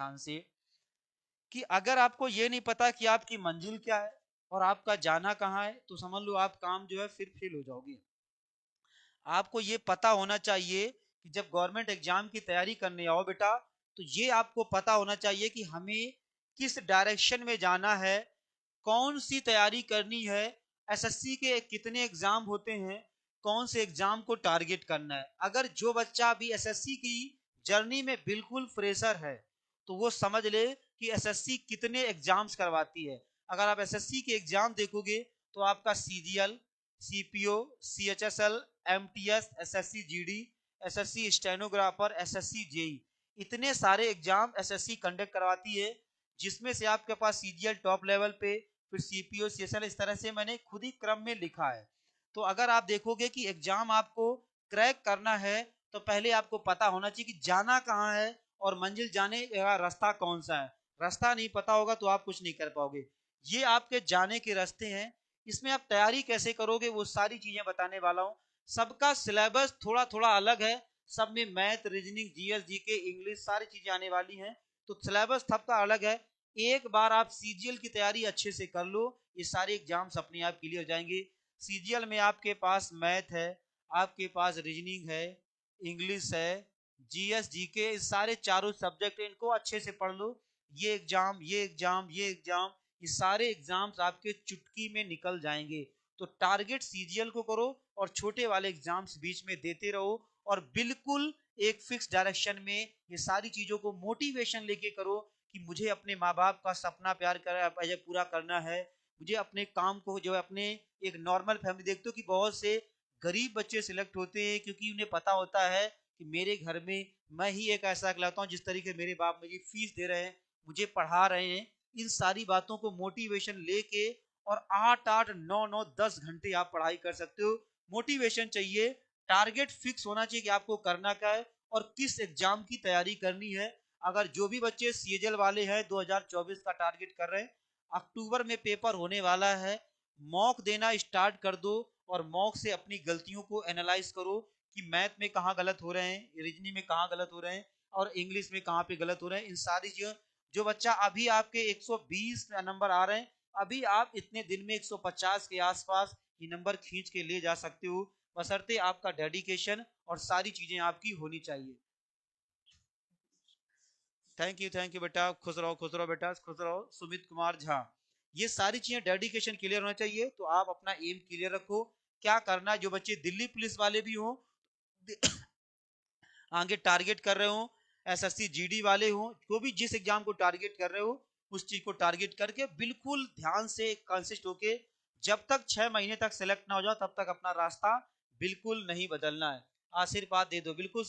ध्यान से कि अगर आपको ये नहीं पता कि आपकी मंजिल क्या है और आपका जाना कहाँ है, तो समझ लो आप काम जो है फिर फेल हो जाओगे। आपको ये पता होना चाहिए कि जब गवर्नमेंट एग्जाम की तैयारी करने आओ बेटा, तो ये आपको पता होना चाहिए कि हमें किस डायरेक्शन में जाना है, कौन सी तैयारी करनी है, एसएससी के कितने एग्जाम होते हैं, कौन से एग्जाम को टारगेट करना है। अगर जो बच्चा अभी एसएससी की जर्नी में बिल्कुल फ्रेशर है, तो वो समझ ले कि एसएससी कितने एग्जाम्स करवाती है। अगर आप एसएससी के एग्जाम देखोगे तो आपका CGL, CPO, CHSL, MTS, SSC GD, SSC stenographer, SSC JE, इतने सारे एग्जाम एसएससी कंडक्ट करवाती है, जिसमें से आपके पास सीजीएल टॉप लेवल पे, फिर सीपीओ, सीएसएल, इस तरह से मैंने खुद ही क्रम में लिखा है। तो अगर आप देखोगे कि एग्जाम आपको क्रैक करना है, तो पहले आपको पता होना चाहिए कि जाना कहाँ है और मंजिल जाने का रास्ता कौन सा है। रास्ता नहीं पता होगा तो आप कुछ नहीं कर पाओगे। ये आपके जाने के रास्ते हैं। इसमें आप तैयारी कैसे करोगे वो सारी चीजें बताने वाला हूँ। सबका सिलेबस थोड़ा थोड़ा अलग है, सब में math, reasoning, GS, GK, English सारी चीजें आने वाली हैं, तो सिलेबस सबका अलग है। एक बार आप सीजीएल की तैयारी अच्छे से कर लो, ये सारे एग्जाम्स अपने आप क्लियर हो जाएंगे। सीजीएल में आपके पास मैथ है, आपके पास रीजनिंग है, इंग्लिश है, जीएस, जीके, इस सारे चारों सब्जेक्ट इनको अच्छे से पढ़ लो। ये एग्जाम, ये एग्जाम, ये एग्जाम, ये सारे एग्जाम्स आपके चुटकी में निकल जाएंगे। तो टारगेट सीजीएल को करो और छोटे वाले एग्जाम्स बीच में देते रहो, और बिल्कुल एक फिक्स डायरेक्शन में ये सारी चीजों को मोटिवेशन लेके करो कि मुझे अपने माँ बाप का सपना प्यार कर पूरा करना है, मुझे अपने काम को जो है अपने एक नॉर्मल फैमिली, देखते हो कि बहुत से गरीब बच्चे सिलेक्ट होते हैं क्योंकि उन्हें पता होता है कि मेरे घर में मैं ही एक ऐसा कहलाता हूँ जिस तरीके मेरे बाप मुझे फीस दे रहे हैं, मुझे पढ़ा रहे हैं। इन सारी बातों को मोटिवेशन लेके और 8-8 9-9 10 घंटे आप पढ़ाई कर सकते हो। मोटिवेशन चाहिए, टारगेट फिक्स होना चाहिए कि आपको करना क्या है और किस एग्जाम की तैयारी करनी है। अगर जो भी बच्चे सीएजएल वाले हैं 2024 का टारगेट कर रहे हैं, अक्टूबर में पेपर होने वाला है, मॉक देना स्टार्ट कर दो और मॉक से अपनी गलतियों को एनालाइज करो कि मैथ में कहाँ गलत हो रहे हैं, रीजनिंग में कहाँ गलत हो रहे हैं और इंग्लिश में कहाँ पे गलत हो रहे हैं। इन सारी चीजों, जो बच्चा अभी आपके 120 नंबर आ रहे हैं, अभी आप इतने दिन में 150 के आसपास ये नंबर खींच के ले जा सकते हो, बशर्ते आपका डेडिकेशन और सारी चीजें आपकी होनी चाहिए। थैंक यू बेटा, खुश रहो बेटा, खुश रहो। सुमित कुमार झा, ये सारी चीजें डेडिकेशन क्लियर होना चाहिए, तो आप अपना एम क्लियर रखो क्या करना है। जो बच्चे दिल्ली पुलिस वाले भी हो आगे टारगेट कर रहे हो, एसएससी जीडी वाले हो, जो भी जिस एग्जाम को टारगेट कर रहे हो उस चीज को टारगेट करके बिल्कुल ध्यान से कंसिस्ट होके, जब तक 6 महीने तक सेलेक्ट ना हो जाओ तब तक अपना रास्ता बिल्कुल नहीं बदलना है। आशीर्वाद दे दो बिल्कुल।